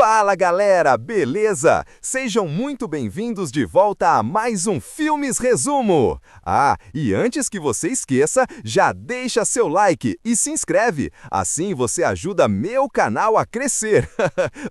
Fala galera, beleza? Sejam muito bem-vindos de volta a mais um Filmes Resumo! E antes que você esqueça, já deixa seu like e se inscreve, assim você ajuda meu canal a crescer.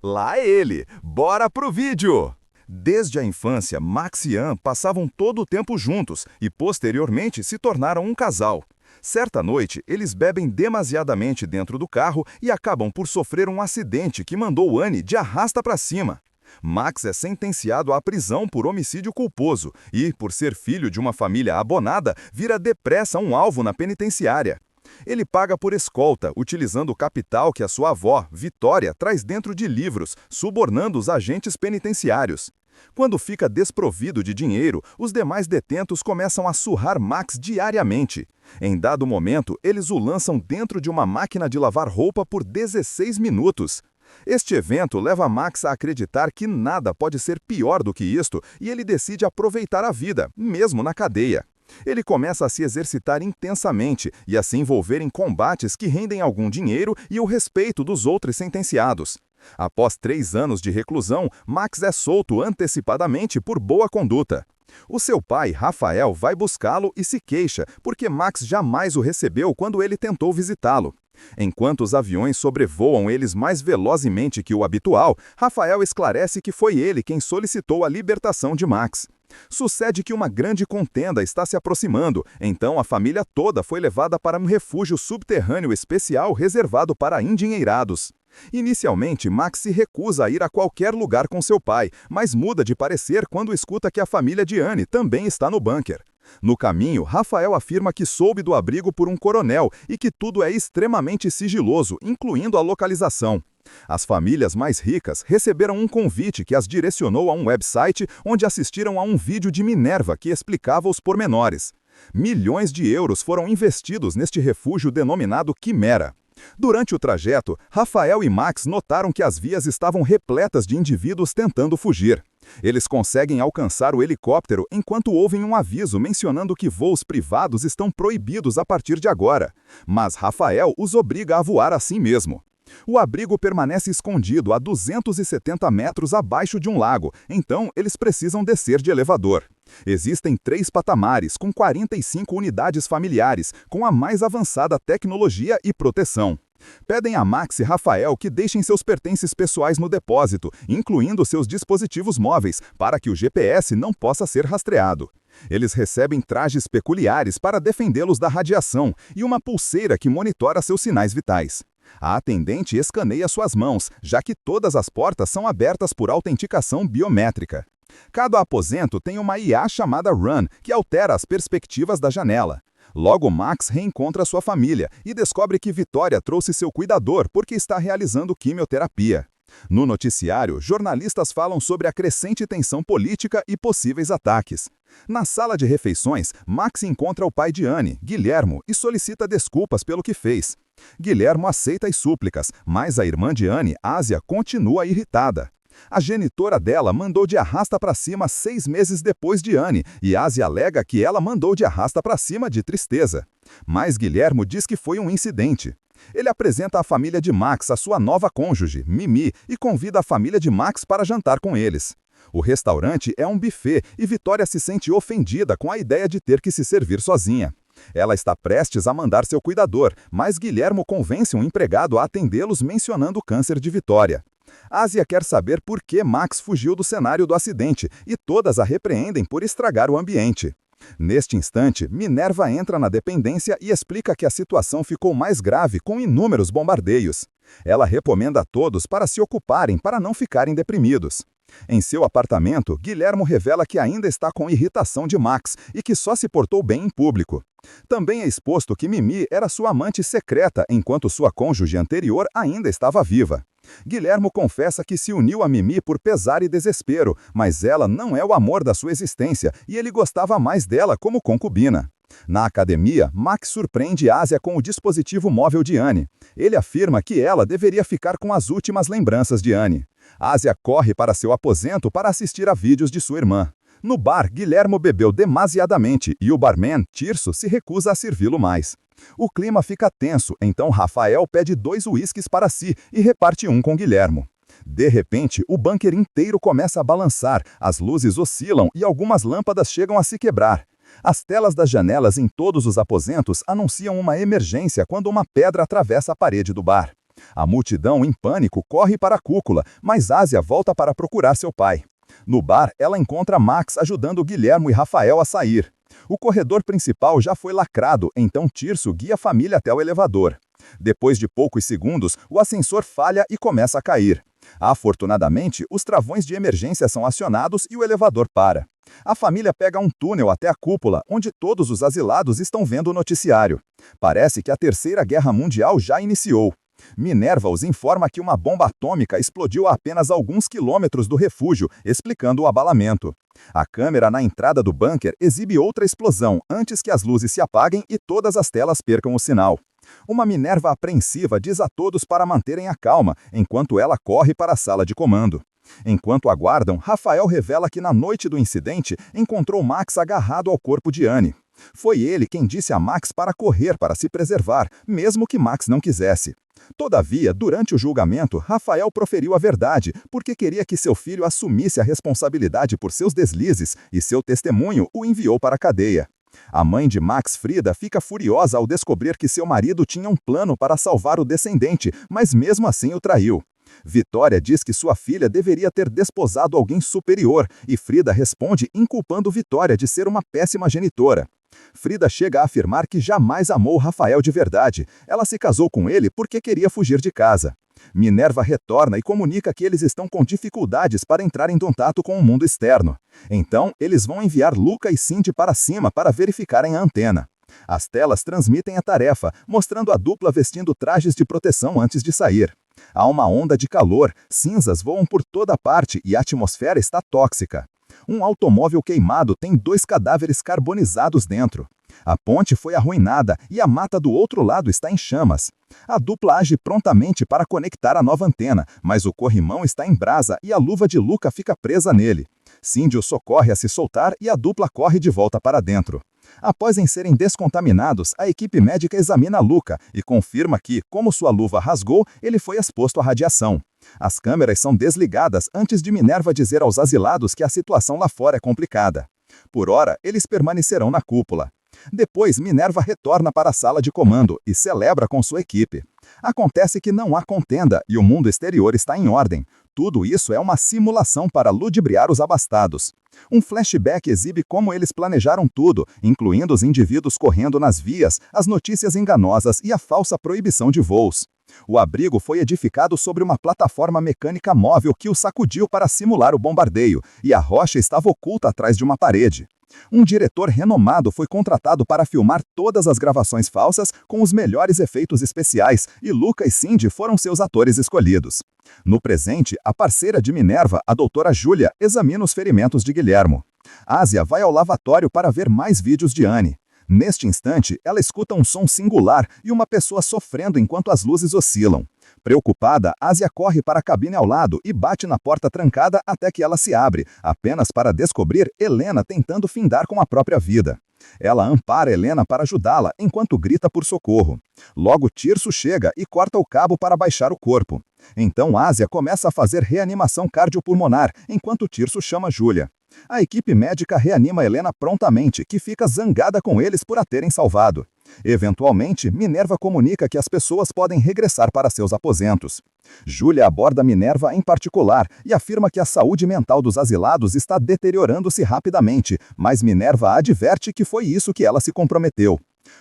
Lá é ele, bora pro vídeo! Desde a infância, Max e Ann passavam todo o tempo juntos e posteriormente se tornaram um casal. Certa noite, eles bebem demasiadamente dentro do carro e acabam por sofrer um acidente que mandou Anne de arrasta para cima. Max é sentenciado à prisão por homicídio culposo e, por ser filho de uma família abonada, vira depressa um alvo na penitenciária. Ele paga por escolta, utilizando o capital que a sua avó, Vitória, traz dentro de livros, subornando os agentes penitenciários. Quando fica desprovido de dinheiro, os demais detentos começam a surrar Max diariamente. Em dado momento, eles o lançam dentro de uma máquina de lavar roupa por 16 minutos. Este evento leva Max a acreditar que nada pode ser pior do que isto e ele decide aproveitar a vida, mesmo na cadeia. Ele começa a se exercitar intensamente e a se envolver em combates que rendem algum dinheiro e o respeito dos outros sentenciados. Após 3 anos de reclusão, Max é solto antecipadamente por boa conduta. O seu pai, Rafael, vai buscá-lo e se queixa, porque Max jamais o recebeu quando ele tentou visitá-lo. Enquanto os aviões sobrevoam eles mais velozmente que o habitual, Rafael esclarece que foi ele quem solicitou a libertação de Max. Sucede que uma grande contenda está se aproximando, então a família toda foi levada para um refúgio subterrâneo especial reservado para endinheirados. Inicialmente, Max se recusa a ir a qualquer lugar com seu pai, mas muda de parecer quando escuta que a família de Anne também está no bunker. No caminho, Rafael afirma que soube do abrigo por um coronel e que tudo é extremamente sigiloso, incluindo a localização. As famílias mais ricas receberam um convite que as direcionou a um website onde assistiram a um vídeo de Minerva que explicava os pormenores. Milhões de euros foram investidos neste refúgio denominado Quimera. Durante o trajeto, Rafael e Max notaram que as vias estavam repletas de indivíduos tentando fugir. Eles conseguem alcançar o helicóptero enquanto ouvem um aviso mencionando que voos privados estão proibidos a partir de agora. Mas Rafael os obriga a voar assim mesmo. O abrigo permanece escondido a 270 metros abaixo de um lago, então eles precisam descer de elevador. Existem 3 patamares, com 45 unidades familiares, com a mais avançada tecnologia e proteção. Pedem a Max e Rafael que deixem seus pertences pessoais no depósito, incluindo seus dispositivos móveis, para que o GPS não possa ser rastreado. Eles recebem trajes peculiares para defendê-los da radiação e uma pulseira que monitora seus sinais vitais. A atendente escaneia suas mãos, já que todas as portas são abertas por autenticação biométrica. Cada aposento tem uma IA chamada Run, que altera as perspectivas da janela. Logo, Max reencontra sua família e descobre que Vitória trouxe seu cuidador porque está realizando quimioterapia. No noticiário, jornalistas falam sobre a crescente tensão política e possíveis ataques. Na sala de refeições, Max encontra o pai de Anne, Guilhermo, e solicita desculpas pelo que fez. Guilhermo aceita as súplicas, mas a irmã de Anne, Ásia, continua irritada. A genitora dela mandou de arrasta para cima 6 meses depois de Anne, e Ásia alega que ela mandou de arrasta para cima de tristeza. Mas Guilhermo diz que foi um incidente. Ele apresenta à família de Max a sua nova cônjuge, Mimi, e convida a família de Max para jantar com eles. O restaurante é um buffet e Vitória se sente ofendida com a ideia de ter que se servir sozinha. Ela está prestes a mandar seu cuidador, mas Guilhermo convence um empregado a atendê-los mencionando o câncer de Vitória. Ásia quer saber por que Max fugiu do cenário do acidente e todas a repreendem por estragar o ambiente. Neste instante, Minerva entra na dependência e explica que a situação ficou mais grave com inúmeros bombardeios. Ela recomenda a todos para se ocuparem para não ficarem deprimidos. Em seu apartamento, Guilhermo revela que ainda está com irritação de Max e que só se portou bem em público. Também é exposto que Mimi era sua amante secreta enquanto sua cônjuge anterior ainda estava viva. Guilhermo confessa que se uniu a Mimi por pesar e desespero, mas ela não é o amor da sua existência e ele gostava mais dela como concubina. Na academia, Max surpreende Ásia com o dispositivo móvel de Anne. Ele afirma que ela deveria ficar com as últimas lembranças de Anne. Ásia corre para seu aposento para assistir a vídeos de sua irmã. No bar, Guilhermo bebeu demasiadamente e o barman, Tirso, se recusa a servi-lo mais. O clima fica tenso, então Rafael pede 2 uísques para si e reparte um com Guilhermo. De repente, o bunker inteiro começa a balançar, as luzes oscilam e algumas lâmpadas chegam a se quebrar. As telas das janelas em todos os aposentos anunciam uma emergência quando uma pedra atravessa a parede do bar. A multidão, em pânico, corre para a cúpula, mas Ásia volta para procurar seu pai. No bar, ela encontra Max ajudando Guilhermo e Rafael a sair. O corredor principal já foi lacrado, então Tirso guia a família até o elevador. Depois de poucos segundos, o ascensor falha e começa a cair. Afortunadamente, os travões de emergência são acionados e o elevador para. A família pega um túnel até a cúpula, onde todos os asilados estão vendo o noticiário. Parece que a Terceira Guerra Mundial já iniciou. Minerva os informa que uma bomba atômica explodiu a apenas alguns quilômetros do refúgio, explicando o abalamento. A câmera na entrada do bunker exibe outra explosão antes que as luzes se apaguem e todas as telas percam o sinal. Uma Minerva apreensiva diz a todos para manterem a calma, enquanto ela corre para a sala de comando. Enquanto aguardam, Rafael revela que na noite do incidente encontrou Max agarrado ao corpo de Anne. Foi ele quem disse a Max para correr para se preservar, mesmo que Max não quisesse. Todavia, durante o julgamento, Rafael proferiu a verdade, porque queria que seu filho assumisse a responsabilidade por seus deslizes e seu testemunho o enviou para a cadeia. A mãe de Max, Frida, fica furiosa ao descobrir que seu marido tinha um plano para salvar o descendente, mas mesmo assim o traiu. Vitória diz que sua filha deveria ter desposado alguém superior, e Frida responde inculpando Vitória de ser uma péssima genitora. Frida chega a afirmar que jamais amou Rafael de verdade. Ela se casou com ele porque queria fugir de casa. Minerva retorna e comunica que eles estão com dificuldades para entrar em contato com o mundo externo. Então, eles vão enviar Luca e Cindy para cima para verificarem a antena. As telas transmitem a tarefa, mostrando a dupla vestindo trajes de proteção antes de sair. Há uma onda de calor, cinzas voam por toda parte e a atmosfera está tóxica. Um automóvel queimado tem 2 cadáveres carbonizados dentro. A ponte foi arruinada e a mata do outro lado está em chamas. A dupla age prontamente para conectar a nova antena, mas o corrimão está em brasa e a luva de Luca fica presa nele. Cindy o socorre a se soltar e a dupla corre de volta para dentro. Após em serem descontaminados, a equipe médica examina Luca e confirma que, como sua luva rasgou, ele foi exposto à radiação. As câmeras são desligadas antes de Minerva dizer aos asilados que a situação lá fora é complicada. Por hora, eles permanecerão na cúpula. Depois, Minerva retorna para a sala de comando e celebra com sua equipe. Acontece que não há contenda e o mundo exterior está em ordem. Tudo isso é uma simulação para ludibriar os abastados. Um flashback exibe como eles planejaram tudo, incluindo os indivíduos correndo nas vias, as notícias enganosas e a falsa proibição de voos. O abrigo foi edificado sobre uma plataforma mecânica móvel que o sacudiu para simular o bombardeio, e a rocha estava oculta atrás de uma parede. Um diretor renomado foi contratado para filmar todas as gravações falsas com os melhores efeitos especiais, e Luca e Cindy foram seus atores escolhidos. No presente, a parceira de Minerva, a doutora Júlia, examina os ferimentos de Guilhermo. Ásia vai ao lavatório para ver mais vídeos de Anne. Neste instante, ela escuta um som singular e uma pessoa sofrendo enquanto as luzes oscilam. Preocupada, Ásia corre para a cabine ao lado e bate na porta trancada até que ela se abre, apenas para descobrir Helena tentando findar com a própria vida. Ela ampara Helena para ajudá-la, enquanto grita por socorro. Logo Tirso chega e corta o cabo para baixar o corpo. Então Ásia começa a fazer reanimação cardiopulmonar, enquanto Tirso chama Júlia. A equipe médica reanima Helena prontamente, que fica zangada com eles por a terem salvado. Eventualmente, Minerva comunica que as pessoas podem regressar para seus aposentos. Júlia aborda Minerva em particular e afirma que a saúde mental dos asilados está deteriorando-se rapidamente, mas Minerva adverte que foi isso que ela se comprometeu.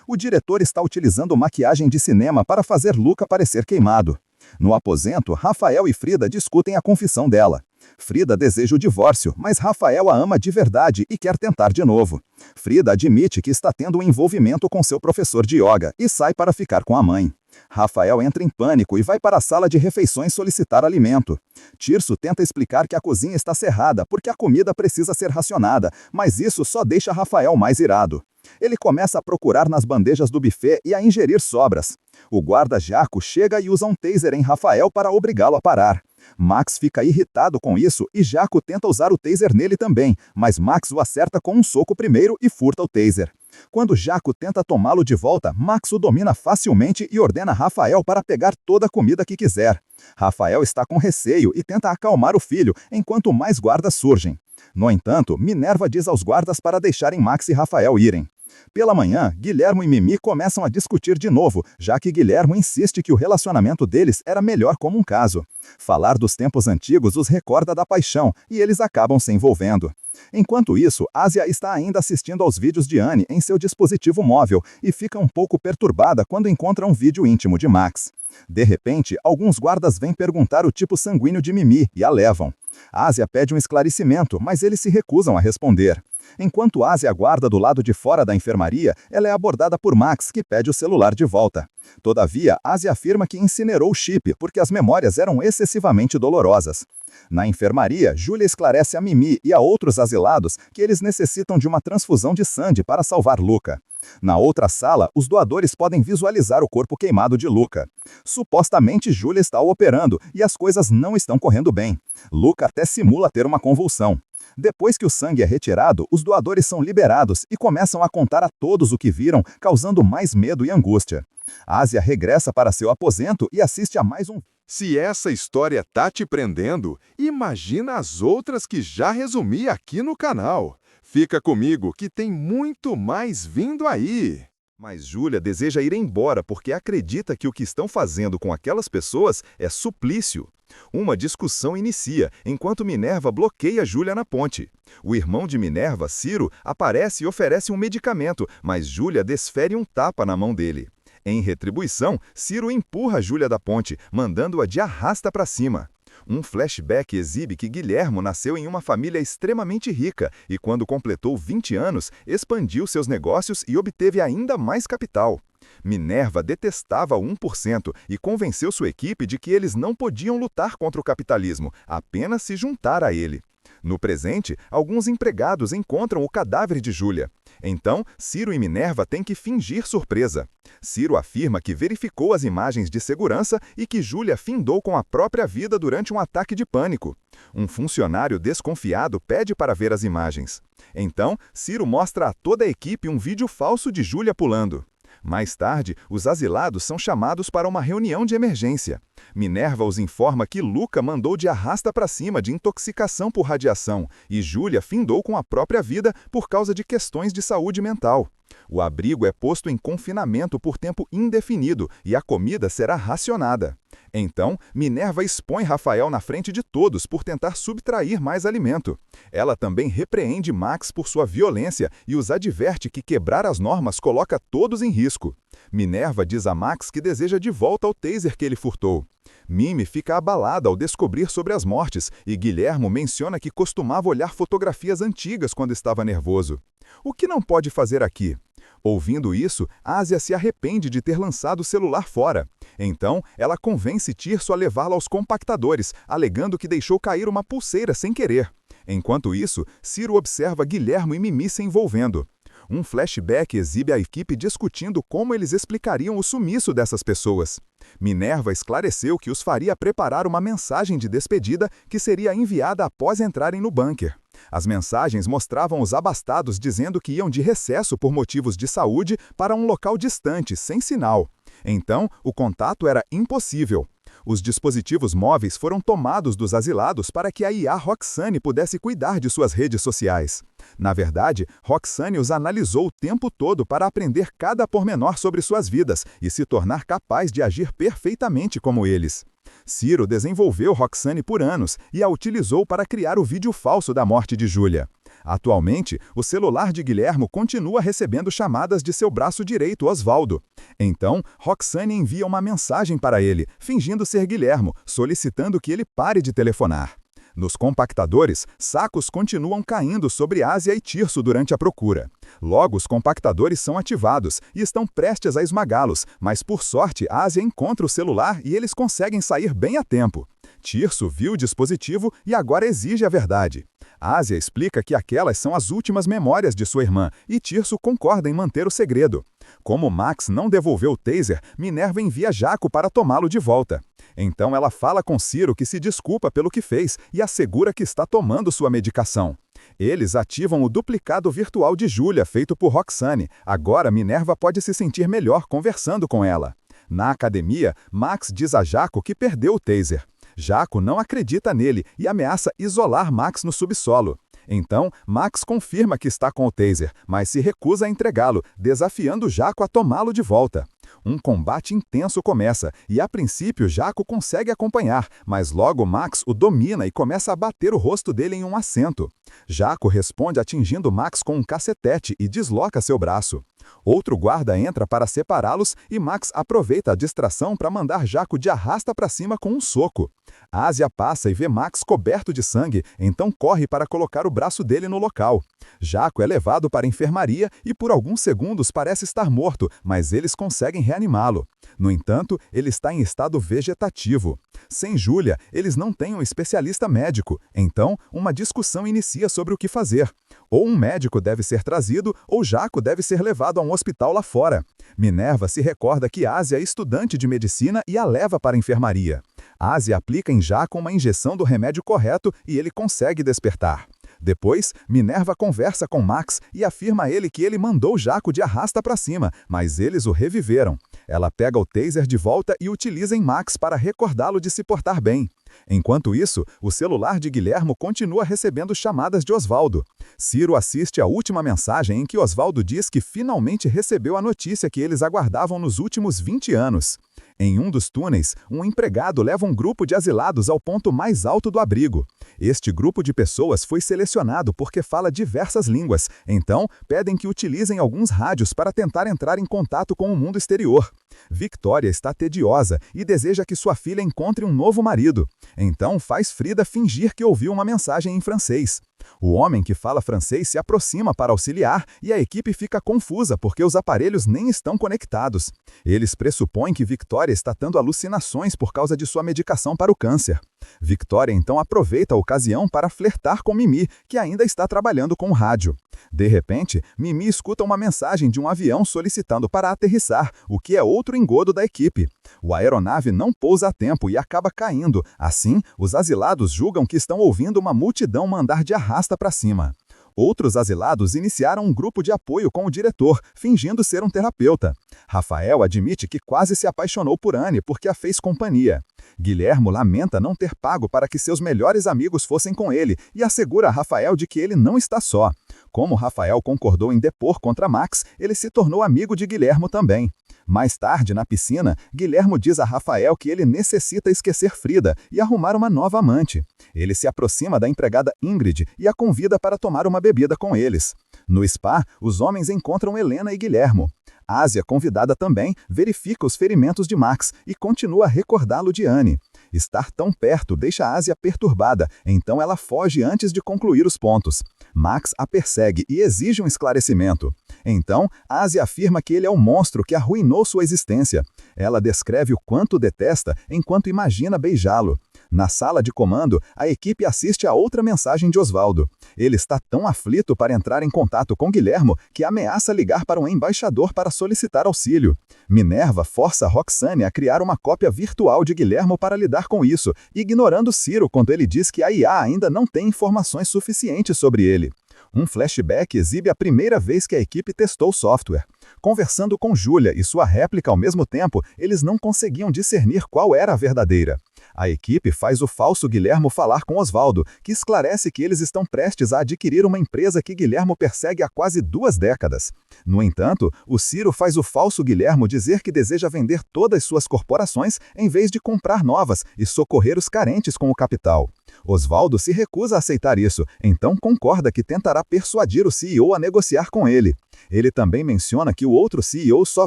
O diretor está utilizando maquiagem de cinema para fazer Luca parecer queimado. No aposento, Rafael e Frida discutem a confissão dela. Frida deseja o divórcio, mas Rafael a ama de verdade e quer tentar de novo. Frida admite que está tendo um envolvimento com seu professor de yoga e sai para ficar com a mãe. Rafael entra em pânico e vai para a sala de refeições solicitar alimento. Tirso tenta explicar que a cozinha está cerrada porque a comida precisa ser racionada, mas isso só deixa Rafael mais irado. Ele começa a procurar nas bandejas do buffet e a ingerir sobras. O guarda Jaco chega e usa um taser em Rafael para obrigá-lo a parar. Max fica irritado com isso e Jaco tenta usar o taser nele também, mas Max o acerta com um soco primeiro e furta o taser. Quando Jaco tenta tomá-lo de volta, Max o domina facilmente e ordena Rafael para pegar toda a comida que quiser. Rafael está com receio e tenta acalmar o filho, enquanto mais guardas surgem. No entanto, Minerva diz aos guardas para deixarem Max e Rafael irem. Pela manhã, Guilhermo e Mimi começam a discutir de novo, já que Guilhermo insiste que o relacionamento deles era melhor como um caso. Falar dos tempos antigos os recorda da paixão, e eles acabam se envolvendo. Enquanto isso, Ásia está ainda assistindo aos vídeos de Anne em seu dispositivo móvel e fica um pouco perturbada quando encontra um vídeo íntimo de Max. De repente, alguns guardas vêm perguntar o tipo sanguíneo de Mimi e a levam. Ásia pede um esclarecimento, mas eles se recusam a responder. Enquanto Ásia aguarda do lado de fora da enfermaria, ela é abordada por Max, que pede o celular de volta. Todavia, Ásia afirma que incinerou o chip porque as memórias eram excessivamente dolorosas. Na enfermaria, Júlia esclarece a Mimi e a outros asilados que eles necessitam de uma transfusão de sangue para salvar Luca. Na outra sala, os doadores podem visualizar o corpo queimado de Luca. Supostamente, Júlia está o operando e as coisas não estão correndo bem. Luca até simula ter uma convulsão. Depois que o sangue é retirado, os doadores são liberados e começam a contar a todos o que viram, causando mais medo e angústia. Ásia regressa para seu aposento e assiste a mais um. Se essa história tá te prendendo, imagina as outras que já resumi aqui no canal. Fica comigo que tem muito mais vindo aí. Mas Júlia deseja ir embora porque acredita que o que estão fazendo com aquelas pessoas é suplício. Uma discussão inicia, enquanto Minerva bloqueia Júlia na ponte. O irmão de Minerva, Ciro, aparece e oferece um medicamento, mas Júlia desfere um tapa na mão dele. Em retribuição, Ciro empurra Júlia da ponte, mandando-a de arrasta para cima. Um flashback exibe que Guilhermo nasceu em uma família extremamente rica e, quando completou 20 anos, expandiu seus negócios e obteve ainda mais capital. Minerva detestava o 1% e convenceu sua equipe de que eles não podiam lutar contra o capitalismo, apenas se juntar a ele. No presente, alguns empregados encontram o cadáver de Júlia. Então, Ciro e Minerva têm que fingir surpresa. Ciro afirma que verificou as imagens de segurança e que Júlia findou com a própria vida durante um ataque de pânico. Um funcionário desconfiado pede para ver as imagens. Então, Ciro mostra a toda a equipe um vídeo falso de Júlia pulando. Mais tarde, os asilados são chamados para uma reunião de emergência. Minerva os informa que Luca mandou de arrasta para cima de intoxicação por radiação e Júlia findou com a própria vida por causa de questões de saúde mental. O abrigo é posto em confinamento por tempo indefinido e a comida será racionada. Então, Minerva expõe Rafael na frente de todos por tentar subtrair mais alimento. Ela também repreende Max por sua violência e os adverte que quebrar as normas coloca todos em risco. Minerva diz a Max que deseja de volta o taser que ele furtou. Mimi fica abalada ao descobrir sobre as mortes e Guilhermo menciona que costumava olhar fotografias antigas quando estava nervoso. O que não pode fazer aqui? Ouvindo isso, Ásia se arrepende de ter lançado o celular fora. Então, ela convence Tirso a levá-la aos compactadores, alegando que deixou cair uma pulseira sem querer. Enquanto isso, Ciro observa Guilhermo e Mimi se envolvendo. Um flashback exibe a equipe discutindo como eles explicariam o sumiço dessas pessoas. Minerva esclareceu que os faria preparar uma mensagem de despedida que seria enviada após entrarem no bunker. As mensagens mostravam os abastados dizendo que iam de recesso por motivos de saúde para um local distante, sem sinal. Então, o contato era impossível. Os dispositivos móveis foram tomados dos asilados para que a IA Roxane pudesse cuidar de suas redes sociais. Na verdade, Roxane os analisou o tempo todo para aprender cada pormenor sobre suas vidas e se tornar capaz de agir perfeitamente como eles. Ciro desenvolveu Roxane por anos e a utilizou para criar o vídeo falso da morte de Júlia. Atualmente, o celular de Guilhermo continua recebendo chamadas de seu braço direito, Osvaldo. Então, Roxane envia uma mensagem para ele, fingindo ser Guilhermo, solicitando que ele pare de telefonar. Nos compactadores, sacos continuam caindo sobre Ásia e Tirso durante a procura. Logo, os compactadores são ativados e estão prestes a esmagá-los, mas por sorte, Ásia encontra o celular e eles conseguem sair bem a tempo. Tirso viu o dispositivo e agora exige a verdade. Ásia explica que aquelas são as últimas memórias de sua irmã e Tirso concorda em manter o segredo. Como Max não devolveu o taser, Minerva envia Jaco para tomá-lo de volta. Então ela fala com Ciro que se desculpa pelo que fez e assegura que está tomando sua medicação. Eles ativam o duplicado virtual de Julia, feito por Roxane. Agora, Minerva pode se sentir melhor conversando com ela. Na academia, Max diz a Jaco que perdeu o taser. Jaco não acredita nele e ameaça isolar Max no subsolo. Então, Max confirma que está com o taser, mas se recusa a entregá-lo, desafiando Jaco a tomá-lo de volta. Um combate intenso começa, e a princípio Jaco consegue acompanhar, mas logo Max o domina e começa a bater o rosto dele em um assento. Jaco responde atingindo Max com um cacetete e desloca seu braço. Outro guarda entra para separá-los e Max aproveita a distração para mandar Jaco de arrasta para cima com um soco. Asia passa e vê Max coberto de sangue, então corre para colocar o braço dele no local. Jaco é levado para a enfermaria e por alguns segundos parece estar morto, mas eles conseguem reanimá-lo. No entanto, ele está em estado vegetativo. Sem Julia, eles não têm um especialista médico, então uma discussão inicia sobre o que fazer. Ou um médico deve ser trazido, ou Jaco deve ser levado a um hospital lá fora. Minerva se recorda que Asia é estudante de medicina e a leva para a enfermaria. Asia aplica em Jaco uma injeção do remédio correto e ele consegue despertar. Depois, Minerva conversa com Max e afirma a ele que ele mandou Jaco de arrasta para cima, mas eles o reviveram. Ela pega o taser de volta e utiliza em Max para recordá-lo de se portar bem. Enquanto isso, o celular de Guilhermo continua recebendo chamadas de Osvaldo. Ciro assiste à última mensagem em que Osvaldo diz que finalmente recebeu a notícia que eles aguardavam nos últimos 20 anos. Em um dos túneis, um empregado leva um grupo de asilados ao ponto mais alto do abrigo. Este grupo de pessoas foi selecionado porque fala diversas línguas, então pedem que utilizem alguns rádios para tentar entrar em contato com o mundo exterior. Victoria está tediosa e deseja que sua filha encontre um novo marido. Então faz Frida fingir que ouviu uma mensagem em francês. O homem que fala francês se aproxima para auxiliar e a equipe fica confusa porque os aparelhos nem estão conectados. Eles pressupõem que Victoria está tendo alucinações por causa de sua medicação para o câncer. Victoria então aproveita a ocasião para flertar com Mimi, que ainda está trabalhando com o rádio. De repente, Mimi escuta uma mensagem de um avião solicitando para aterrissar, o que é outro engodo da equipe. A aeronave não pousa a tempo e acaba caindo. Assim, os asilados julgam que estão ouvindo uma multidão mandar de arrasta para cima. Outros asilados iniciaram um grupo de apoio com o diretor, fingindo ser um terapeuta. Rafael admite que quase se apaixonou por Anne porque a fez companhia. Guilhermo lamenta não ter pago para que seus melhores amigos fossem com ele e assegura a Rafael de que ele não está só. Como Rafael concordou em depor contra Max, ele se tornou amigo de Guilhermo também. Mais tarde, na piscina, Guilhermo diz a Rafael que ele necessita esquecer Frida e arrumar uma nova amante. Ele se aproxima da empregada Ingrid e a convida para tomar uma bebida com eles. No spa, os homens encontram Helena e Guilhermo. Asia, convidada também, verifica os ferimentos de Max e continua a recordá-lo de Anne. Estar tão perto deixa Asia perturbada, então ela foge antes de concluir os pontos. Max a persegue e exige um esclarecimento. Então, Asia afirma que ele é o monstro que arruinou sua existência. Ela descreve o quanto detesta enquanto imagina beijá-lo. Na sala de comando, a equipe assiste a outra mensagem de Osvaldo. Ele está tão aflito para entrar em contato com Guilhermo que ameaça ligar para um embaixador para solicitar auxílio. Minerva força Roxane a criar uma cópia virtual de Guilhermo para lidar com isso, ignorando Ciro quando ele diz que a IA ainda não tem informações suficientes sobre ele. Um flashback exibe a primeira vez que a equipe testou o software. Conversando com Julia e sua réplica ao mesmo tempo, eles não conseguiam discernir qual era a verdadeira. A equipe faz o falso Guilhermo falar com Osvaldo, que esclarece que eles estão prestes a adquirir uma empresa que Guilhermo persegue há quase 2 décadas. No entanto, o Ciro faz o falso Guilhermo dizer que deseja vender todas suas corporações em vez de comprar novas e socorrer os carentes com o capital. Osvaldo se recusa a aceitar isso, então concorda que tentará persuadir o CEO a negociar com ele. Ele também menciona que o outro CEO só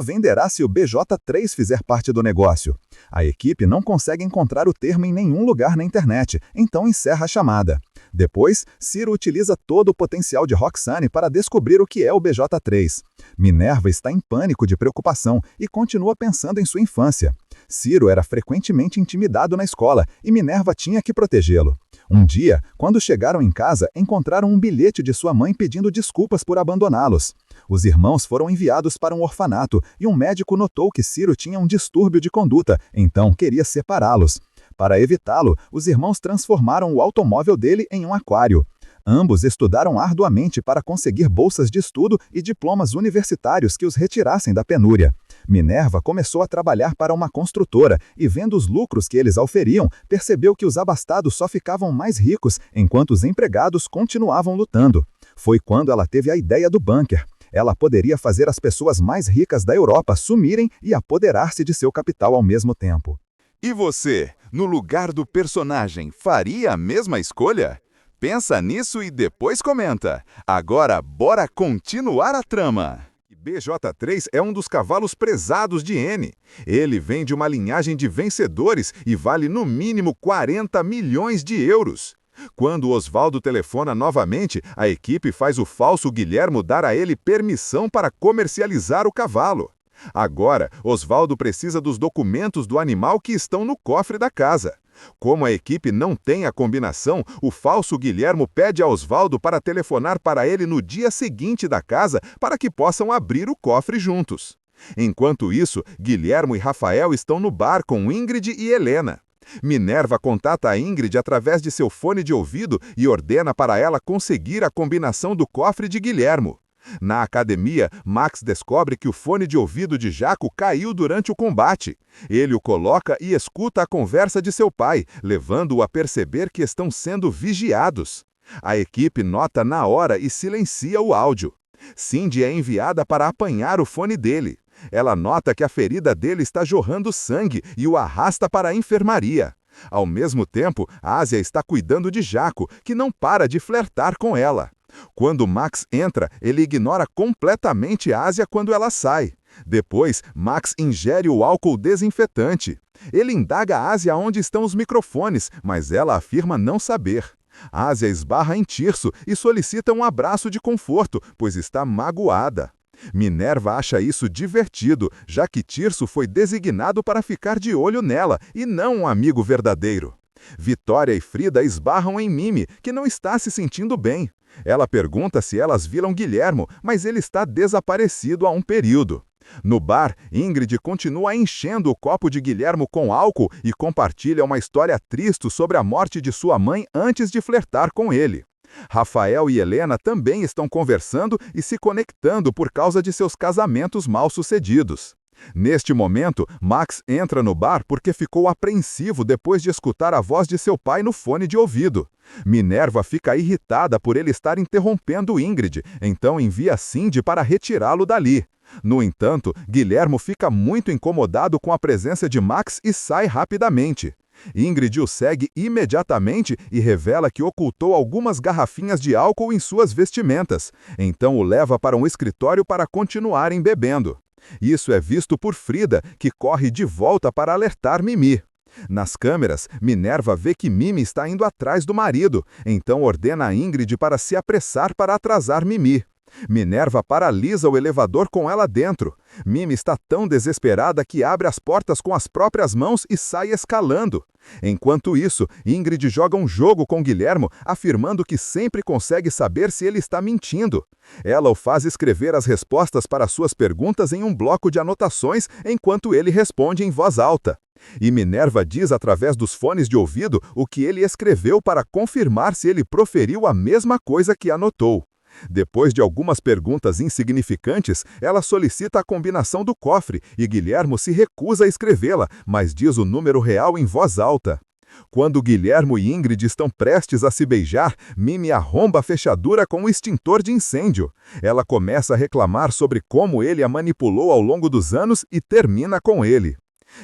venderá se o BJ3 fizer parte do negócio. A equipe não consegue encontrar o termo em nenhum lugar na internet, então encerra a chamada. Depois, Ciro utiliza todo o potencial de Roxane para descobrir o que é o BJ3. Minerva está em pânico de preocupação e continua pensando em sua infância. Ciro era frequentemente intimidado na escola e Minerva tinha que protegê-lo. Um dia, quando chegaram em casa, encontraram um bilhete de sua mãe pedindo desculpas por abandoná-los. Os irmãos foram enviados para um orfanato e um médico notou que Ciro tinha um distúrbio de conduta, então queria separá-los. Para evitá-lo, os irmãos transformaram o automóvel dele em um aquário. Ambos estudaram arduamente para conseguir bolsas de estudo e diplomas universitários que os retirassem da penúria. Minerva começou a trabalhar para uma construtora e, vendo os lucros que eles auferiam, percebeu que os abastados só ficavam mais ricos enquanto os empregados continuavam lutando. Foi quando ela teve a ideia do bunker. Ela poderia fazer as pessoas mais ricas da Europa sumirem e apoderar-se de seu capital ao mesmo tempo. E você, no lugar do personagem, faria a mesma escolha? Pensa nisso e depois comenta. Agora, bora continuar a trama. BJ3 é um dos cavalos prezados de N. Ele vem de uma linhagem de vencedores e vale no mínimo 40 milhões de euros. Quando Osvaldo telefona novamente, a equipe faz o falso Guilhermo dar a ele permissão para comercializar o cavalo. Agora, Osvaldo precisa dos documentos do animal que estão no cofre da casa. Como a equipe não tem a combinação, o falso Guilhermo pede a Osvaldo para telefonar para ele no dia seguinte da casa para que possam abrir o cofre juntos. Enquanto isso, Guilhermo e Rafael estão no bar com Ingrid e Helena. Minerva contata a Ingrid através de seu fone de ouvido e ordena para ela conseguir a combinação do cofre de Guilhermo. Na academia, Max descobre que o fone de ouvido de Jaco caiu durante o combate. Ele o coloca e escuta a conversa de seu pai, levando-o a perceber que estão sendo vigiados. A equipe nota na hora e silencia o áudio. Cindy é enviada para apanhar o fone dele. Ela nota que a ferida dele está jorrando sangue e o arrasta para a enfermaria. Ao mesmo tempo, Ásia está cuidando de Jaco, que não para de flertar com ela. Quando Max entra, ele ignora completamente Ásia quando ela sai. Depois, Max ingere o álcool desinfetante. Ele indaga Ásia onde estão os microfones, mas ela afirma não saber. Ásia esbarra em Tirso e solicita um abraço de conforto, pois está magoada. Minerva acha isso divertido, já que Tirso foi designado para ficar de olho nela e não um amigo verdadeiro. Vitória e Frida esbarram em Mimi, que não está se sentindo bem. Ela pergunta se elas viram Guilhermo, mas ele está desaparecido há um período. No bar, Ingrid continua enchendo o copo de Guilhermo com álcool e compartilha uma história triste sobre a morte de sua mãe antes de flertar com ele. Rafael e Helena também estão conversando e se conectando por causa de seus casamentos mal-sucedidos. Neste momento, Max entra no bar porque ficou apreensivo depois de escutar a voz de seu pai no fone de ouvido. Minerva fica irritada por ele estar interrompendo Ingrid, então envia Cindy para retirá-lo dali. No entanto, Guilhermo fica muito incomodado com a presença de Max e sai rapidamente. Ingrid o segue imediatamente e revela que ocultou algumas garrafinhas de álcool em suas vestimentas, então o leva para um escritório para continuarem bebendo. Isso é visto por Frida, que corre de volta para alertar Mimi. Nas câmeras, Minerva vê que Mimi está indo atrás do marido, então ordena a Ingrid para se apressar para atrasar Mimi. Minerva paralisa o elevador com ela dentro. Mimi está tão desesperada que abre as portas com as próprias mãos e sai escalando. Enquanto isso, Ingrid joga um jogo com Guilhermo, afirmando que sempre consegue saber se ele está mentindo. Ela o faz escrever as respostas para suas perguntas em um bloco de anotações, enquanto ele responde em voz alta. E Minerva diz através dos fones de ouvido o que ele escreveu para confirmar se ele proferiu a mesma coisa que anotou. Depois de algumas perguntas insignificantes, ela solicita a combinação do cofre e Guilhermo se recusa a escrevê-la, mas diz o número real em voz alta. Quando Guilhermo e Ingrid estão prestes a se beijar, Mimi arromba a fechadura com um extintor de incêndio. Ela começa a reclamar sobre como ele a manipulou ao longo dos anos e termina com ele.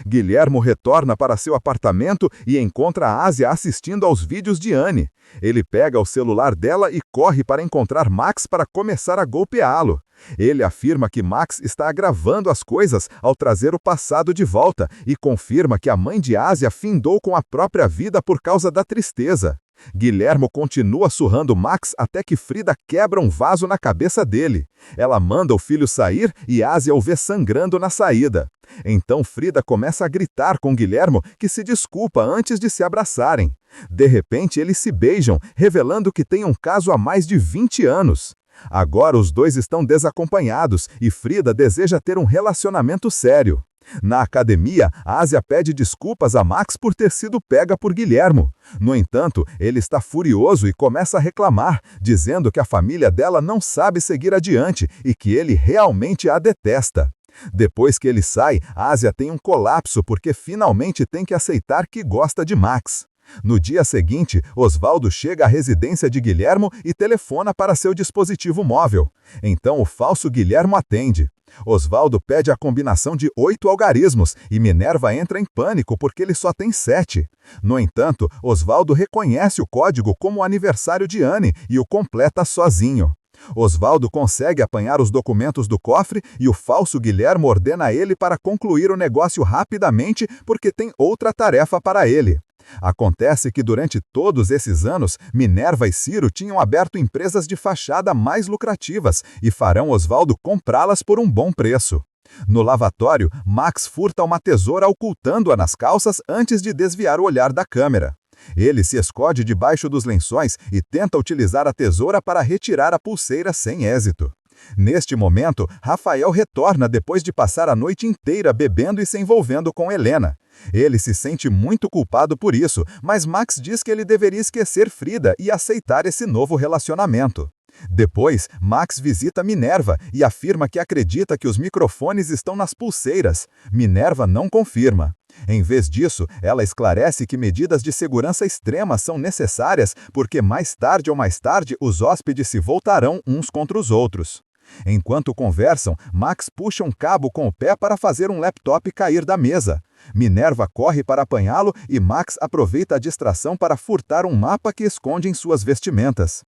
Guilhermo retorna para seu apartamento e encontra a Ásia assistindo aos vídeos de Anne. Ele pega o celular dela e corre para encontrar Max para começar a golpeá-lo. Ele afirma que Max está agravando as coisas ao trazer o passado de volta e confirma que a mãe de Ásia findou com a própria vida por causa da tristeza. Guilhermo continua surrando Max até que Frida quebra um vaso na cabeça dele. Ela manda o filho sair e Ásia o vê sangrando na saída. Então Frida começa a gritar com Guilhermo, que se desculpa antes de se abraçarem. De repente eles se beijam, revelando que têm um caso há mais de 20 anos. Agora os dois estão desacompanhados e Frida deseja ter um relacionamento sério. Na academia, Ásia pede desculpas a Max por ter sido pega por Guilhermo. No entanto, ele está furioso e começa a reclamar, dizendo que a família dela não sabe seguir adiante e que ele realmente a detesta. Depois que ele sai, Ásia tem um colapso porque finalmente tem que aceitar que gosta de Max. No dia seguinte, Osvaldo chega à residência de Guilhermo e telefona para seu dispositivo móvel. Então o falso Guilhermo atende. Osvaldo pede a combinação de 8 algarismos e Minerva entra em pânico porque ele só tem 7. No entanto, Osvaldo reconhece o código como o aniversário de Anne e o completa sozinho. Osvaldo consegue apanhar os documentos do cofre e o falso Guilhermo ordena a ele para concluir o negócio rapidamente porque tem outra tarefa para ele. Acontece que durante todos esses anos, Minerva e Ciro tinham aberto empresas de fachada mais lucrativas e farão Osvaldo comprá-las por um bom preço. No lavatório, Max furta uma tesoura ocultando-a nas calças antes de desviar o olhar da câmera. Ele se esconde debaixo dos lençóis e tenta utilizar a tesoura para retirar a pulseira sem êxito. Neste momento, Rafael retorna depois de passar a noite inteira bebendo e se envolvendo com Helena. Ele se sente muito culpado por isso, mas Max diz que ele deveria esquecer Frida e aceitar esse novo relacionamento. Depois, Max visita Minerva e afirma que acredita que os microfones estão nas pulseiras. Minerva não confirma. Em vez disso, ela esclarece que medidas de segurança extremas são necessárias porque mais tarde os hóspedes se voltarão uns contra os outros. Enquanto conversam, Max puxa um cabo com o pé para fazer um laptop cair da mesa. Minerva corre para apanhá-lo e Max aproveita a distração para furtar um mapa que esconde em suas vestimentas.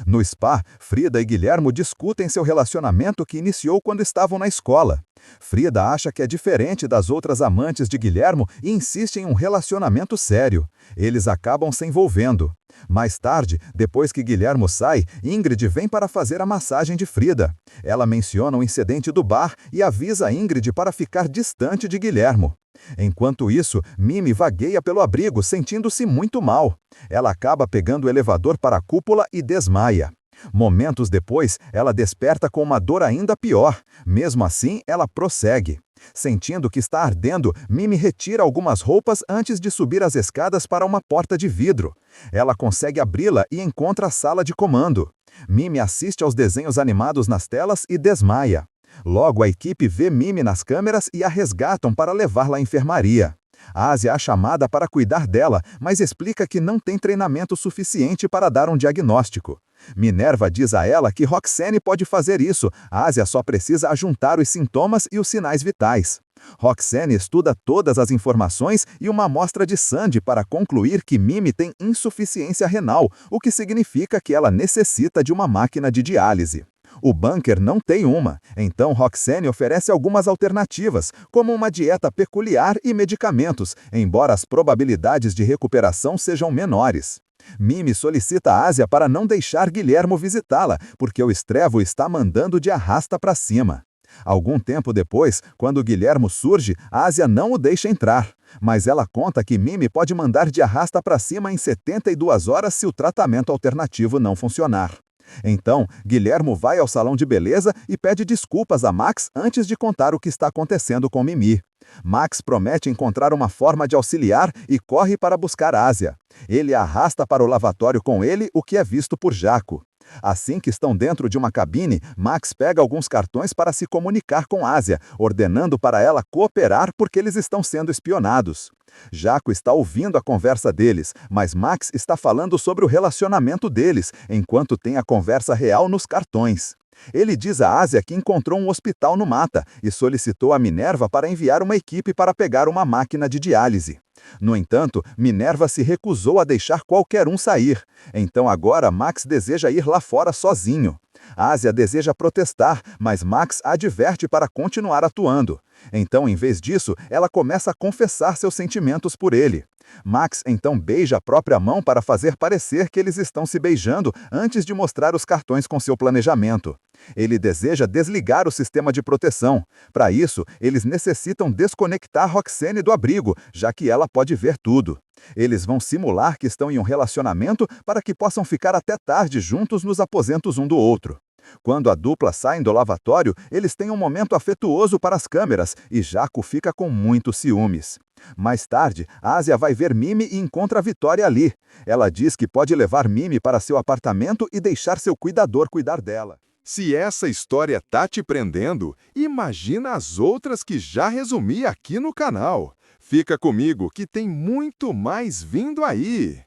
No spa, Frida e Guilhermo discutem seu relacionamento que iniciou quando estavam na escola. Frida acha que é diferente das outras amantes de Guilhermo e insiste em um relacionamento sério. Eles acabam se envolvendo. Mais tarde, depois que Guilhermo sai, Ingrid vem para fazer a massagem de Frida. Ela menciona o incidente do bar e avisa Ingrid para ficar distante de Guilhermo. Enquanto isso, Mimi vagueia pelo abrigo, sentindo-se muito mal. Ela acaba pegando o elevador para a cúpula e desmaia. Momentos depois, ela desperta com uma dor ainda pior. Mesmo assim, ela prossegue. Sentindo que está ardendo, Mimi retira algumas roupas antes de subir as escadas para uma porta de vidro. Ela consegue abri-la e encontra a sala de comando. Mimi assiste aos desenhos animados nas telas e desmaia. Logo, a equipe vê Mimi nas câmeras e a resgatam para levá-la à enfermaria. Ásia é chamada para cuidar dela, mas explica que não tem treinamento suficiente para dar um diagnóstico. Minerva diz a ela que Roxane pode fazer isso, Ásia só precisa ajuntar os sintomas e os sinais vitais. Roxane estuda todas as informações e uma amostra de sangue para concluir que Mimi tem insuficiência renal, o que significa que ela necessita de uma máquina de diálise. O bunker não tem uma, então Roxane oferece algumas alternativas, como uma dieta peculiar e medicamentos, embora as probabilidades de recuperação sejam menores. Mimi solicita a Ásia para não deixar Guilhermo visitá-la, porque o Estrevo está mandando de arrasta para cima. Algum tempo depois, quando Guilhermo surge, Ásia não o deixa entrar, mas ela conta que Mimi pode mandar de arrasta para cima em 72 horas se o tratamento alternativo não funcionar. Então, Guilhermo vai ao salão de beleza e pede desculpas a Max antes de contar o que está acontecendo com Mimi. Max promete encontrar uma forma de auxiliar e corre para buscar Ásia. Ele a arrasta para o lavatório com ele, o que é visto por Jaco. Assim que estão dentro de uma cabine, Max pega alguns cartões para se comunicar com Ásia, ordenando para ela cooperar porque eles estão sendo espionados. Jaco está ouvindo a conversa deles, mas Max está falando sobre o relacionamento deles, enquanto tem a conversa real nos cartões. Ele diz a Ásia que encontrou um hospital no Mata e solicitou a Minerva para enviar uma equipe para pegar uma máquina de diálise. No entanto, Minerva se recusou a deixar qualquer um sair. Então agora Max deseja ir lá fora sozinho. Ásia deseja protestar, mas Max a adverte para continuar atuando. Então, em vez disso, ela começa a confessar seus sentimentos por ele. Max então beija a própria mão para fazer parecer que eles estão se beijando antes de mostrar os cartões com seu planejamento. Ele deseja desligar o sistema de proteção. Para isso, eles necessitam desconectar Roxane do abrigo, já que ela pode ver tudo. Eles vão simular que estão em um relacionamento para que possam ficar até tarde juntos nos aposentos um do outro. Quando a dupla saem do lavatório, eles têm um momento afetuoso para as câmeras e Jaco fica com muitos ciúmes. Mais tarde, Asia vai ver Mimi e encontra a Vitória ali. Ela diz que pode levar Mimi para seu apartamento e deixar seu cuidador cuidar dela. Se essa história tá te prendendo, imagina as outras que já resumi aqui no canal. Fica comigo que tem muito mais vindo aí.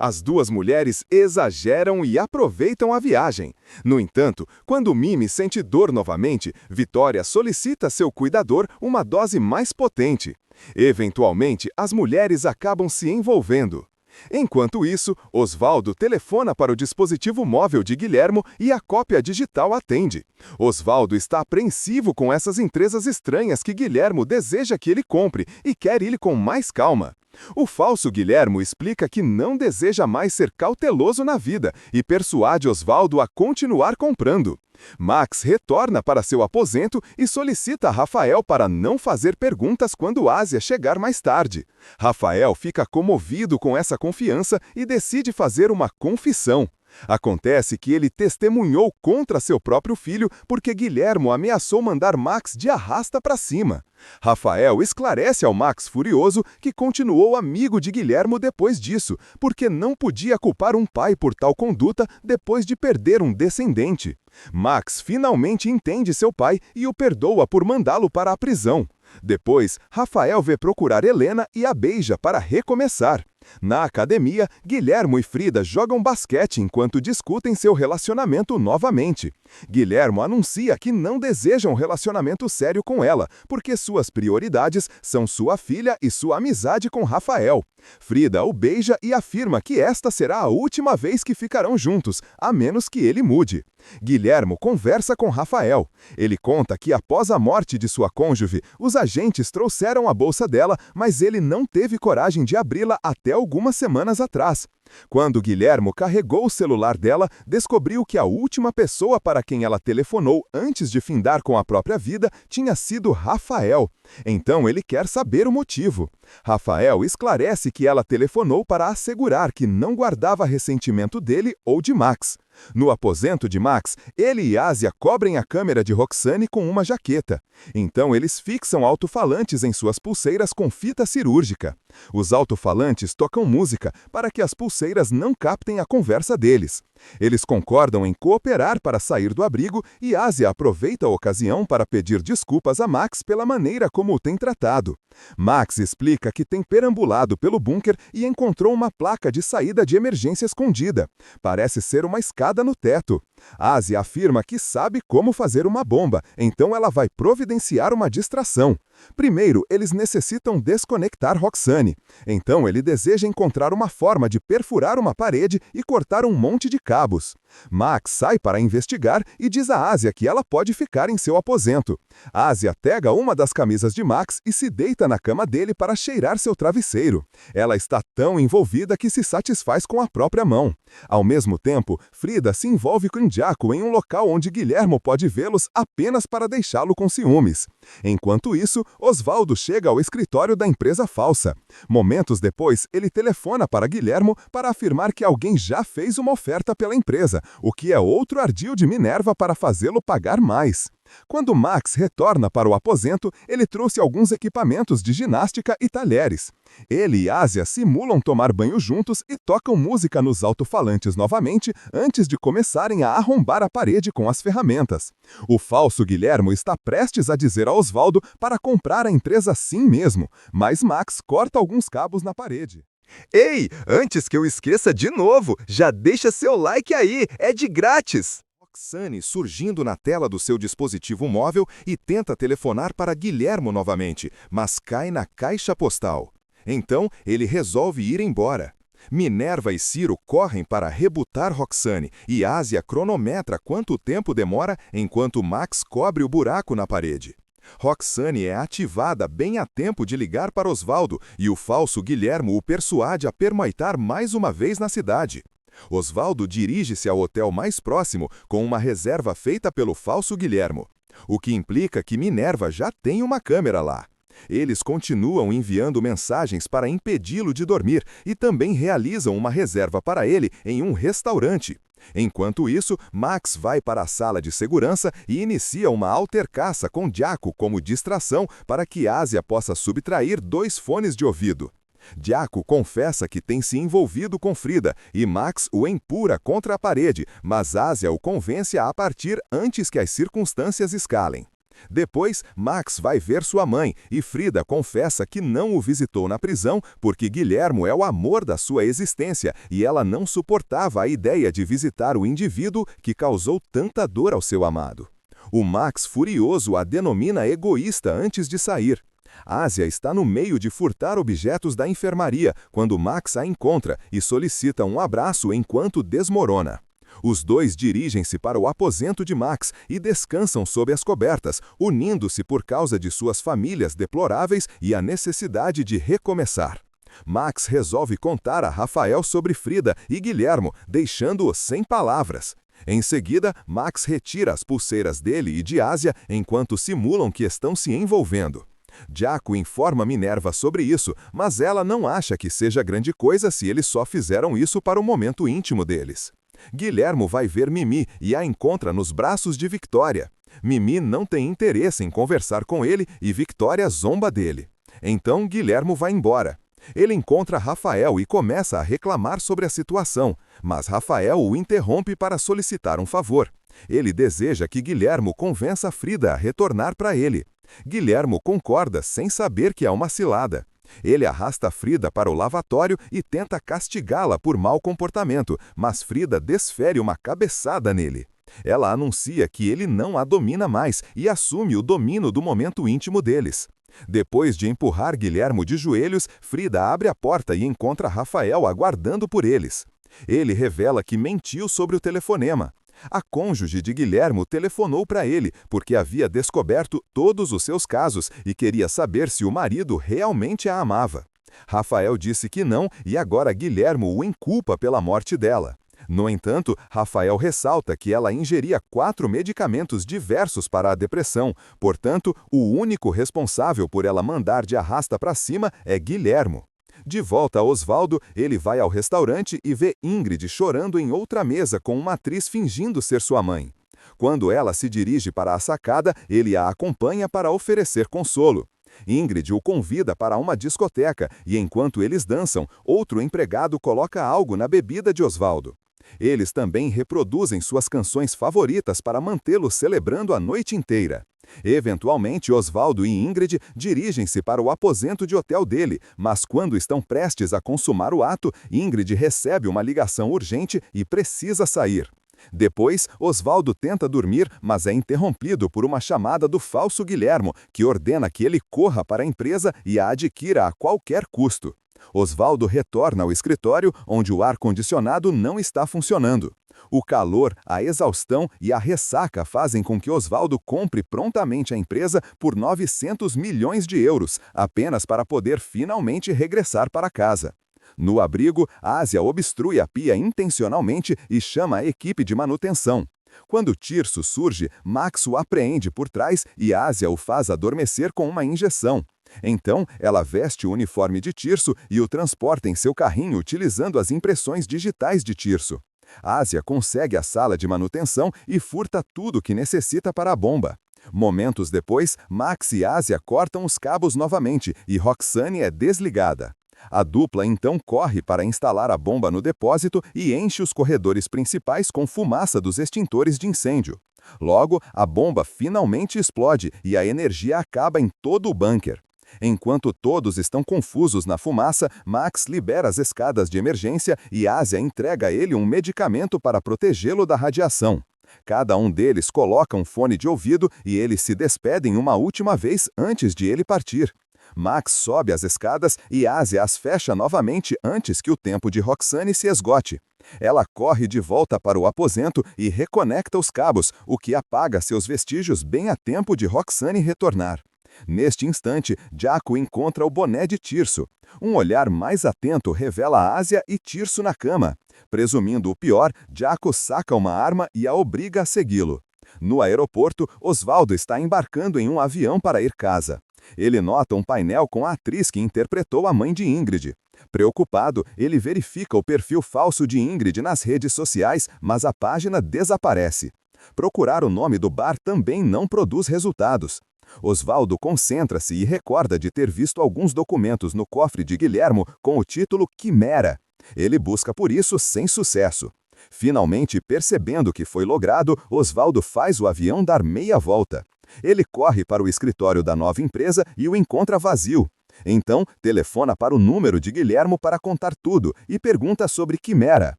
As duas mulheres exageram e aproveitam a viagem. No entanto, quando Mimi sente dor novamente, Vitória solicita a seu cuidador uma dose mais potente. Eventualmente, as mulheres acabam se envolvendo. Enquanto isso, Osvaldo telefona para o dispositivo móvel de Guilhermo e a cópia digital atende. Osvaldo está apreensivo com essas empresas estranhas que Guilhermo deseja que ele compre e quer ir com mais calma. O falso Guilhermo explica que não deseja mais ser cauteloso na vida e persuade Osvaldo a continuar comprando. Max retorna para seu aposento e solicita a Rafael para não fazer perguntas quando Asia chegar mais tarde. Rafael fica comovido com essa confiança e decide fazer uma confissão. Acontece que ele testemunhou contra seu próprio filho porque Guilhermo ameaçou mandar Max de arrasta para cima. Rafael esclarece ao Max furioso que continuou amigo de Guilhermo depois disso, porque não podia culpar um pai por tal conduta depois de perder um descendente. Max finalmente entende seu pai e o perdoa por mandá-lo para a prisão. Depois, Rafael vê procurar Helena e a beija para recomeçar. Na academia, Guilhermo e Frida jogam basquete enquanto discutem seu relacionamento novamente. Guilhermo anuncia que não deseja um relacionamento sério com ela, porque suas prioridades são sua filha e sua amizade com Rafael. Frida o beija e afirma que esta será a última vez que ficarão juntos, a menos que ele mude. Guilhermo conversa com Rafael. Ele conta que após a morte de sua cônjuge, os agentes trouxeram a bolsa dela, mas ele não teve coragem de abri-la até algumas semanas atrás. Quando Guilhermo carregou o celular dela, descobriu que a última pessoa para quem ela telefonou antes de findar com a própria vida tinha sido Rafael. Então ele quer saber o motivo. Rafael esclarece que ela telefonou para assegurar que não guardava ressentimento dele ou de Max. No aposento de Max, ele e Asia cobrem a câmera de Roxane com uma jaqueta. Então eles fixam alto-falantes em suas pulseiras com fita cirúrgica. Os alto-falantes tocam música para que as pulseiras não captem a conversa deles. Eles concordam em cooperar para sair do abrigo e Asia aproveita a ocasião para pedir desculpas a Max pela maneira como o tem tratado. Max explica que tem perambulado pelo bunker e encontrou uma placa de saída de emergência escondida. Parece ser uma escada no teto. Asia afirma que sabe como fazer uma bomba, então ela vai providenciar uma distração. Primeiro, eles necessitam desconectar Roxane. Então ele deseja encontrar uma forma de perfurar uma parede e cortar um monte de cabos. Max sai para investigar e diz a Asia que ela pode ficar em seu aposento. Asia pega uma das camisas de Max e se deita na cama dele para cheirar seu travesseiro. Ela está tão envolvida que se satisfaz com a própria mão. Ao mesmo tempo, Frida se envolve com Jaco em um local onde Guilhermo pode vê-los apenas para deixá-lo com ciúmes. Enquanto isso, Osvaldo chega ao escritório da empresa falsa. Momentos depois, ele telefona para Guilhermo para afirmar que alguém já fez uma oferta pela empresa, o que é outro ardil de Minerva para fazê-lo pagar mais. Quando Max retorna para o aposento, ele trouxe alguns equipamentos de ginástica e talheres. Ele e Asia simulam tomar banho juntos e tocam música nos alto-falantes novamente antes de começarem a arrombar a parede com as ferramentas. O falso Guilhermo está prestes a dizer a Osvaldo para comprar a empresa sim mesmo, mas Max corta alguns cabos na parede. Ei, antes que eu esqueça de novo, já deixa seu like aí, é de grátis! Roxane surgindo na tela do seu dispositivo móvel e tenta telefonar para Guilhermo novamente, mas cai na caixa postal. Então, ele resolve ir embora. Minerva e Ciro correm para rebutar Roxane e Asia cronometra quanto tempo demora enquanto Max cobre o buraco na parede. Roxane é ativada bem a tempo de ligar para Osvaldo e o falso Guilhermo o persuade a pernoitar mais uma vez na cidade. Osvaldo dirige-se ao hotel mais próximo com uma reserva feita pelo falso Guilhermo, o que implica que Minerva já tem uma câmera lá. Eles continuam enviando mensagens para impedi-lo de dormir e também realizam uma reserva para ele em um restaurante. Enquanto isso, Max vai para a sala de segurança e inicia uma altercaça com Jaco como distração para que Asia possa subtrair 2 fones de ouvido. Jaco confessa que tem se envolvido com Frida e Max o empurra contra a parede, mas Asia o convence a partir antes que as circunstâncias escalem. Depois, Max vai ver sua mãe e Frida confessa que não o visitou na prisão porque Guilhermo é o amor da sua existência e ela não suportava a ideia de visitar o indivíduo que causou tanta dor ao seu amado. O Max, furioso, a denomina egoísta antes de sair. Asia está no meio de furtar objetos da enfermaria quando Max a encontra e solicita um abraço enquanto desmorona. Os dois dirigem-se para o aposento de Max e descansam sob as cobertas, unindo-se por causa de suas famílias deploráveis e a necessidade de recomeçar. Max resolve contar a Rafael sobre Frida e Guilhermo, deixando-o sem palavras. Em seguida, Max retira as pulseiras dele e de Asia enquanto simulam que estão se envolvendo. Jaco informa Minerva sobre isso, mas ela não acha que seja grande coisa se eles só fizeram isso para o momento íntimo deles. Guilhermo vai ver Mimi e a encontra nos braços de Victoria. Mimi não tem interesse em conversar com ele e Victoria zomba dele. Então Guilhermo vai embora. Ele encontra Rafael e começa a reclamar sobre a situação, mas Rafael o interrompe para solicitar um favor. Ele deseja que Guilhermo convença Frida a retornar para ele. Guilhermo concorda sem saber que é uma cilada. Ele arrasta Frida para o lavatório e tenta castigá-la por mau comportamento, mas Frida desfere uma cabeçada nele. Ela anuncia que ele não a domina mais e assume o domínio do momento íntimo deles. Depois de empurrar Guilhermo de joelhos, Frida abre a porta e encontra Rafael aguardando por eles. Ele revela que mentiu sobre o telefonema. A cônjuge de Guilhermo telefonou para ele porque havia descoberto todos os seus casos e queria saber se o marido realmente a amava. Rafael disse que não e agora Guilhermo o inculpa pela morte dela. No entanto, Rafael ressalta que ela ingeria 4 medicamentos diversos para a depressão, portanto, o único responsável por ela mandar de arrasta para cima é Guilhermo. De volta a Osvaldo, ele vai ao restaurante e vê Ingrid chorando em outra mesa com uma atriz fingindo ser sua mãe. Quando ela se dirige para a sacada, ele a acompanha para oferecer consolo. Ingrid o convida para uma discoteca e, enquanto eles dançam, outro empregado coloca algo na bebida de Osvaldo. Eles também reproduzem suas canções favoritas para mantê-lo celebrando a noite inteira. Eventualmente, Osvaldo e Ingrid dirigem-se para o aposento de hotel dele, mas quando estão prestes a consumar o ato, Ingrid recebe uma ligação urgente e precisa sair. Depois, Osvaldo tenta dormir, mas é interrompido por uma chamada do falso Guilhermo, que ordena que ele corra para a empresa e a adquira a qualquer custo. Osvaldo retorna ao escritório, onde o ar-condicionado não está funcionando. O calor, a exaustão e a ressaca fazem com que Osvaldo compre prontamente a empresa por 900 milhões de euros, apenas para poder finalmente regressar para casa. No abrigo, Asia obstrui a pia intencionalmente e chama a equipe de manutenção. Quando Tirso surge, Max o apreende por trás e Asia o faz adormecer com uma injeção. Então, ela veste o uniforme de Tirso e o transporta em seu carrinho utilizando as impressões digitais de Tirso. Asia consegue a sala de manutenção e furta tudo que necessita para a bomba. Momentos depois, Max e Asia cortam os cabos novamente e Roxane é desligada. A dupla então corre para instalar a bomba no depósito e enche os corredores principais com fumaça dos extintores de incêndio. Logo, a bomba finalmente explode e a energia acaba em todo o bunker. Enquanto todos estão confusos na fumaça, Max libera as escadas de emergência e Asia entrega a ele um medicamento para protegê-lo da radiação. Cada um deles coloca um fone de ouvido e eles se despedem uma última vez antes de ele partir. Max sobe as escadas e Asia as fecha novamente antes que o tempo de Roxane se esgote. Ela corre de volta para o aposento e reconecta os cabos, o que apaga seus vestígios bem a tempo de Roxane retornar. Neste instante, Jaco encontra o boné de Tirso. Um olhar mais atento revela Asia e Tirso na cama. Presumindo o pior, Jaco saca uma arma e a obriga a segui-lo. No aeroporto, Osvaldo está embarcando em um avião para ir casa. Ele nota um painel com a atriz que interpretou a mãe de Ingrid. Preocupado, ele verifica o perfil falso de Ingrid nas redes sociais, mas a página desaparece. Procurar o nome do bar também não produz resultados. Osvaldo concentra-se e recorda de ter visto alguns documentos no cofre de Guilhermo com o título Quimera. Ele busca por isso sem sucesso. Finalmente, percebendo que foi logrado, Osvaldo faz o avião dar meia volta. Ele corre para o escritório da nova empresa e o encontra vazio. Então, telefona para o número de Guilhermo para contar tudo e pergunta sobre Quimera.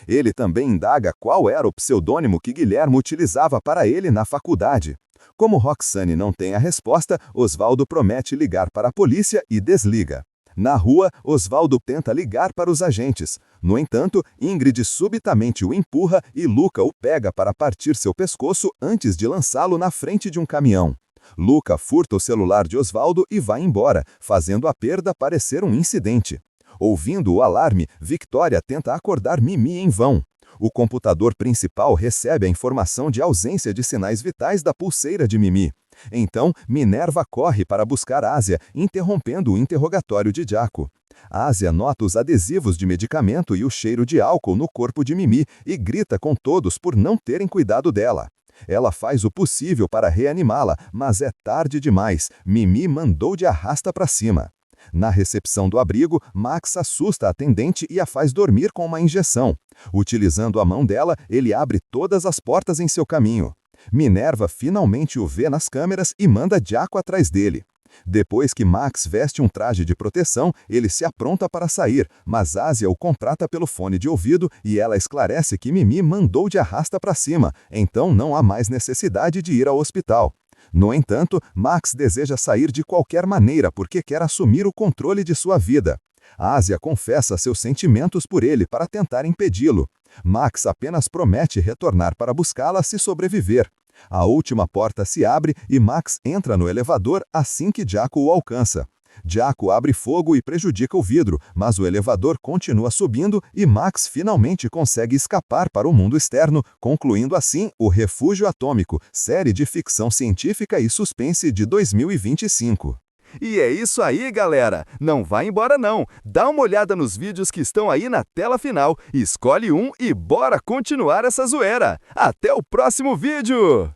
Ele também indaga qual era o pseudônimo que Guilhermo utilizava para ele na faculdade. Como Roxane não tem a resposta, Osvaldo promete ligar para a polícia e desliga. Na rua, Osvaldo tenta ligar para os agentes. No entanto, Ingrid subitamente o empurra e Luca o pega para partir seu pescoço antes de lançá-lo na frente de um caminhão. Luca furta o celular de Osvaldo e vai embora, fazendo a perda parecer um incidente. Ouvindo o alarme, Victoria tenta acordar Mimi em vão. O computador principal recebe a informação de ausência de sinais vitais da pulseira de Mimi. Então, Minerva corre para buscar Ásia, interrompendo o interrogatório de Jaco. Ásia nota os adesivos de medicamento e o cheiro de álcool no corpo de Mimi e grita com todos por não terem cuidado dela. Ela faz o possível para reanimá-la, mas é tarde demais. Mimi mandou de arrasta para cima. Na recepção do abrigo, Max assusta a atendente e a faz dormir com uma injeção. Utilizando a mão dela, ele abre todas as portas em seu caminho. Minerva finalmente o vê nas câmeras e manda Jaco atrás dele. Depois que Max veste um traje de proteção, ele se apronta para sair, mas Ásia o contrata pelo fone de ouvido e ela esclarece que Mimi mandou de arrasta para cima, então não há mais necessidade de ir ao hospital. No entanto, Max deseja sair de qualquer maneira porque quer assumir o controle de sua vida. Ásia confessa seus sentimentos por ele para tentar impedi-lo. Max apenas promete retornar para buscá-la se sobreviver. A última porta se abre e Max entra no elevador assim que Jaco o alcança. Jaco abre fogo e prejudica o vidro, mas o elevador continua subindo e Max finalmente consegue escapar para o mundo externo, concluindo assim O Refúgio Atômico, série de ficção científica e suspense de 2025. E é isso aí, galera! Não vai embora não! Dá uma olhada nos vídeos que estão aí na tela final, escolhe um e bora continuar essa zoeira! Até o próximo vídeo!